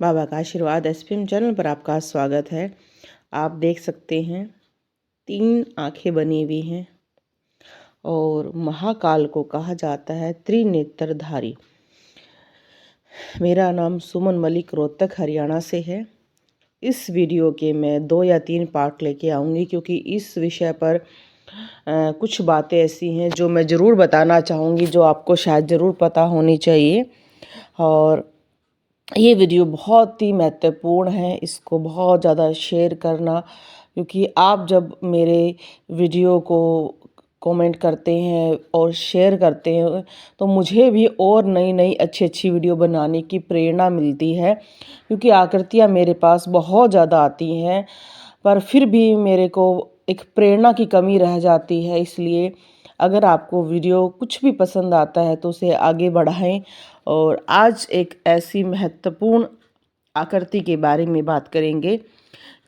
बाबा का आशीर्वाद SPM channel पर आपका स्वागत है। आप देख सकते हैं 3 आंखें बनी हुई हैं और महाकाल को कहा जाता है त्रिनेत्रधारी। मेरा नाम सुमन मलिक रोहतक हरियाणा से है। इस वीडियो के मैं 2 या 3 पार्ट लेके आऊँगी क्योंकि इस विषय पर कुछ बातें ऐसी हैं जो मैं ज़रूर बताना चाहूँगी, जो आपको शायद ज़रूर पता होनी चाहिए। और ये वीडियो बहुत ही महत्वपूर्ण है, इसको बहुत ज़्यादा शेयर करना, क्योंकि आप जब मेरे वीडियो को कमेंट करते हैं और शेयर करते हैं तो मुझे भी और नई नई अच्छी अच्छी वीडियो बनाने की प्रेरणा मिलती है। क्योंकि आकृतियाँ मेरे पास बहुत ज़्यादा आती हैं पर फिर भी मेरे को एक प्रेरणा की कमी रह जाती है। इसलिए अगर आपको वीडियो कुछ भी पसंद आता है तो उसे आगे बढ़ाएं। और आज एक ऐसी महत्वपूर्ण आकृति के बारे में बात करेंगे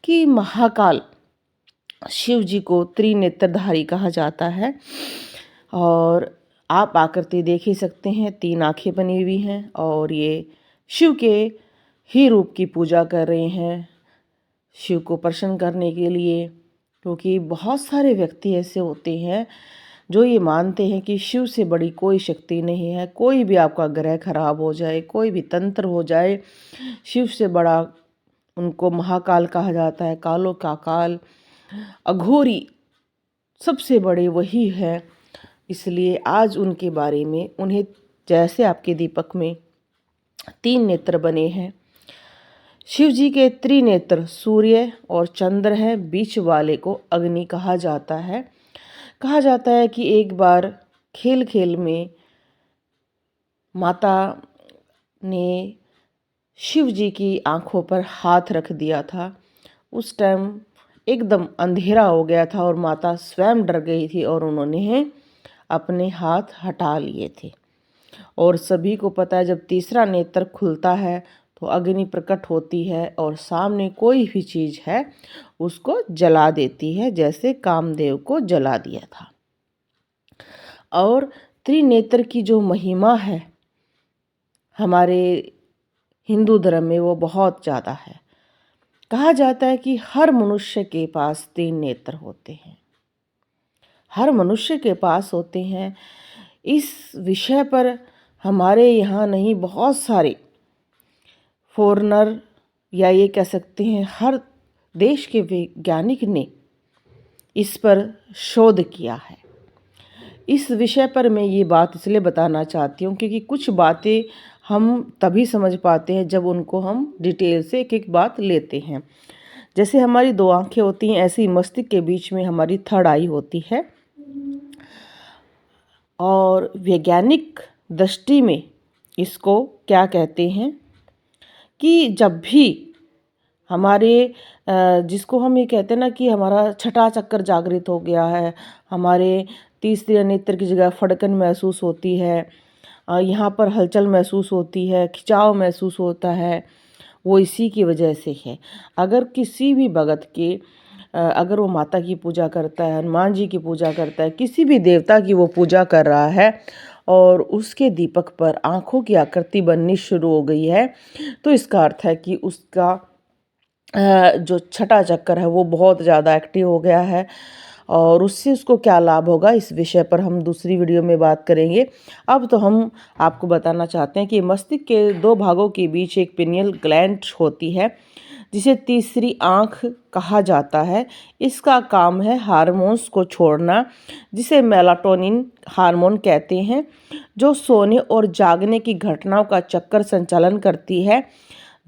कि महाकाल शिव जी को त्रिनेत्रधारी कहा जाता है। और आप आकृति देख ही सकते हैं, 3 आंखें बनी हुई हैं और ये शिव के ही रूप की पूजा कर रहे हैं, शिव को प्रसन्न करने के लिए। क्योंकि बहुत सारे व्यक्ति ऐसे होते हैं जो ये मानते हैं कि शिव से बड़ी कोई शक्ति नहीं है। कोई भी आपका ग्रह खराब हो जाए, कोई भी तंत्र हो जाए, शिव से बड़ा उनको महाकाल कहा जाता है। कालों का काल, अघोरी सबसे बड़े वही है। इसलिए आज उनके बारे में, उन्हें जैसे आपके दीपक में 3 नेत्र बने हैं, शिव जी के त्रिनेत्र सूर्य और चंद्र हैं, बीच वाले को अग्नि कहा जाता है। कहा जाता है कि एक बार खेल खेल में माता ने शिव जी की आंखों पर हाथ रख दिया था। उस टाइम एकदम अंधेरा हो गया था और माता स्वयं डर गई थी और उन्होंने अपने हाथ हटा लिए थे। और सभी को पता है जब तीसरा नेत्र खुलता है तो अग्नि प्रकट होती है और सामने कोई भी चीज़ है उसको जला देती है, जैसे कामदेव को जला दिया था। और त्रिनेत्र की जो महिमा है हमारे हिंदू धर्म में वो बहुत ज़्यादा है। कहा जाता है कि हर मनुष्य के पास 3 नेत्र होते हैं, हर मनुष्य के पास होते हैं। इस विषय पर हमारे यहाँ नहीं, बहुत सारे फॉरेनर या ये कह सकते हैं हर देश के वैज्ञानिक ने इस पर शोध किया है। इस विषय पर मैं ये बात इसलिए बताना चाहती हूँ क्योंकि कुछ बातें हम तभी समझ पाते हैं जब उनको हम डिटेल से एक एक बात लेते हैं। जैसे हमारी 2 आंखें होती हैं, ऐसे ही मस्तिष्क के बीच में हमारी 3rd आई होती है। और वैज्ञानिक दृष्टि में इसको क्या कहते हैं कि जब भी हमारे जिसको हम ये कहते हैं ना कि हमारा छठा चक्कर जागृत हो गया है, हमारे तीसरे नेत्र की जगह फड़कन महसूस होती है, यहाँ पर हलचल महसूस होती है, खिंचाव महसूस होता है, वो इसी की वजह से है। अगर किसी भी भगत के अगर वो माता की पूजा करता है, हनुमान जी की पूजा करता है, किसी भी देवता की वो पूजा कर रहा है और उसके दीपक पर आँखों की आकृति बननी शुरू हो गई है, तो इसका अर्थ है कि उसका जो छठा चक्कर है वो बहुत ज़्यादा एक्टिव हो गया है। और उससे उसको क्या लाभ होगा, इस विषय पर हम दूसरी वीडियो में बात करेंगे। अब तो हम आपको बताना चाहते हैं कि मस्तिष्क के 2 भागों के बीच एक पिनियल ग्लैंड होती है जिसे तीसरी आँख कहा जाता है। इसका काम है हार्मोन्स को छोड़ना, जिसे मेलाटोनिन हार्मोन कहते हैं, जो सोने और जागने की घटनाओं का चक्कर संचालन करती है।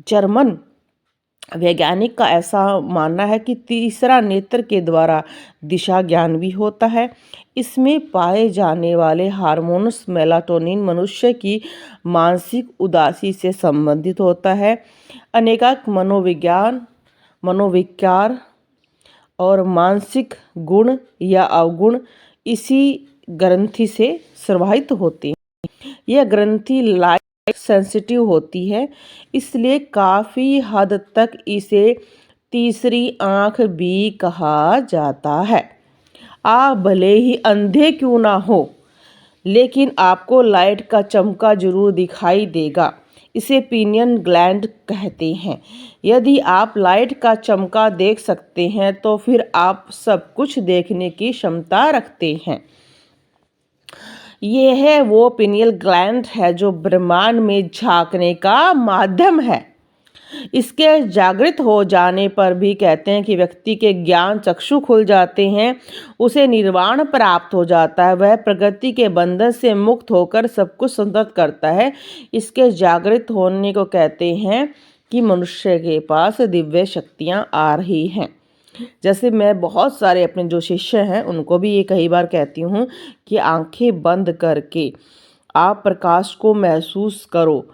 जर्मन वैज्ञानिक का ऐसा मानना है कि तीसरा नेत्र के द्वारा दिशा ज्ञान भी होता है। इसमें पाए जाने वाले हार्मोन्स मेलाटोनिन मनुष्य की मानसिक उदासी से संबंधित होता है। अनेक मनोविकार और मानसिक गुण या अवगुण इसी ग्रंथि से प्रवाहित होते हैं। यह ग्रंथि लाइट सेंसिटिव होती है, इसलिए काफ़ी हद तक इसे तीसरी आँख भी कहा जाता है। आप भले ही अंधे क्यों ना हो, लेकिन आपको लाइट का चमका जरूर दिखाई देगा। इसे पीनियन ग्लैंड कहते हैं। यदि आप लाइट का चमका देख सकते हैं तो फिर आप सब कुछ देखने की क्षमता रखते हैं। ये है वो पिनियल ग्लैंड है जो ब्रह्मांड में झांकने का माध्यम है। इसके जागृत हो जाने पर भी कहते हैं कि व्यक्ति के ज्ञान चक्षु खुल जाते हैं, उसे निर्वाण प्राप्त हो जाता है, वह प्रकृति के बंधन से मुक्त होकर सब कुछ संतत करता है। इसके जागृत होने को कहते हैं कि मनुष्य के पास दिव्य शक्तियां आ रही हैं। जैसे मैं बहुत सारे अपने जो शिष्य हैं उनको भी ये कई बार कहती हूँ कि आंखें बंद करके आप प्रकाश को महसूस करो।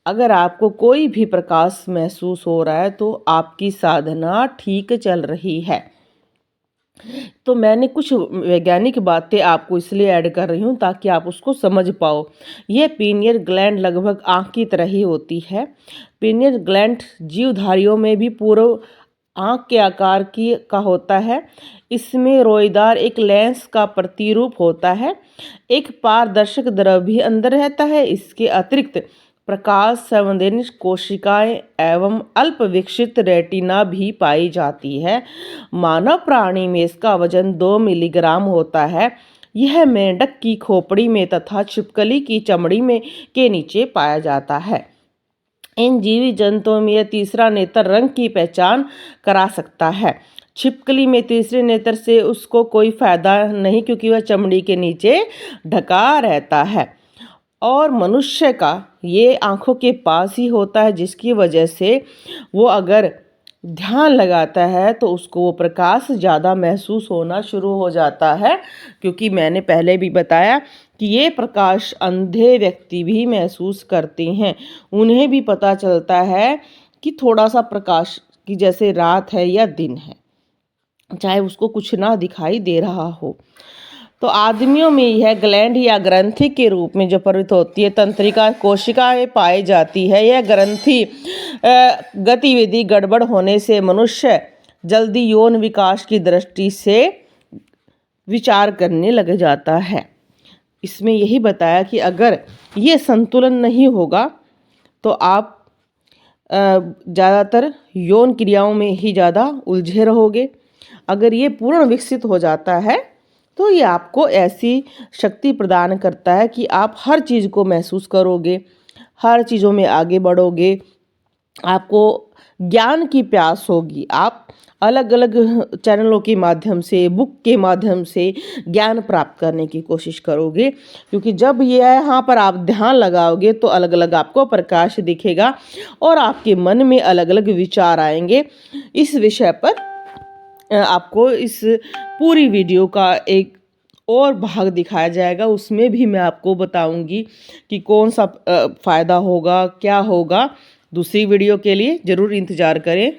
अगर आपको कोई भी प्रकाश महसूस हो रहा है तो आपकी साधना ठीक चल रही है। तो मैंने कुछ वैज्ञानिक बातें आपको इसलिए ऐड कर रही हूँ ताकि आप उसको समझ पाओ। ये पीनियल ग्लैंड लगभग आँख की तरह ही होती है। पीनियल ग्लैंड जीवधारियों में भी पूर्व आँख के आकार का होता है। इसमें रोएदार एक लेंस का प्रतिरूप होता है। एक पारदर्शक द्रव भी अंदर रहता है। इसके अतिरिक्त प्रकाश संवेदनशील कोशिकाएं एवं अल्प विकसित रेटिना भी पाई जाती है। मानव प्राणी में इसका वजन 2 मिलीग्राम होता है। यह मेंढक की खोपड़ी में तथा छिपकली की चमड़ी में के नीचे पाया जाता है। इन जीवी जंतुओं में यह तीसरा नेत्र रंग की पहचान करा सकता है। छिपकली में तीसरे नेत्र से उसको कोई फायदा नहीं क्योंकि वह चमड़ी के नीचे ढका रहता है। और मनुष्य का ये आँखों के पास ही होता है, जिसकी वजह से वो अगर ध्यान लगाता है तो उसको वो प्रकाश ज़्यादा महसूस होना शुरू हो जाता है। क्योंकि मैंने पहले भी बताया कि ये प्रकाश अंधे व्यक्ति भी महसूस करते हैं। उन्हें भी पता चलता है कि थोड़ा सा प्रकाश की जैसे रात है या दिन है, चाहे उसको कुछ ना दिखाई दे रहा हो। तो आदमियों में यह ग्लैंड या ग्रंथि के रूप में जो प्रवृत्त होती है तंत्रिका कोशिकाएं पाई जाती है। यह ग्रंथि गतिविधि गड़बड़ होने से मनुष्य जल्दी यौन विकास की दृष्टि से विचार करने लग जाता है। इसमें यही बताया कि अगर ये संतुलन नहीं होगा तो आप ज़्यादातर यौन क्रियाओं में ही ज़्यादा उलझे रहोगे। अगर ये पूर्ण विकसित हो जाता है तो ये आपको ऐसी शक्ति प्रदान करता है कि आप हर चीज़ को महसूस करोगे, हर चीज़ों में आगे बढ़ोगे, आपको ज्ञान की प्यास होगी। आप अलग अलग चैनलों के माध्यम से, बुक के माध्यम से ज्ञान प्राप्त करने की कोशिश करोगे। क्योंकि जब ये यहाँ पर आप ध्यान लगाओगे तो अलग अलग आपको प्रकाश दिखेगा और आपके मन में अलग अलग विचार आएंगे। इस विषय पर आपको इस पूरी वीडियो का एक और भाग दिखाया जाएगा। उसमें भी मैं आपको बताऊंगी कि कौन सा फ़ायदा होगा, क्या होगा। दूसरी वीडियो के लिए ज़रूर इंतज़ार करें।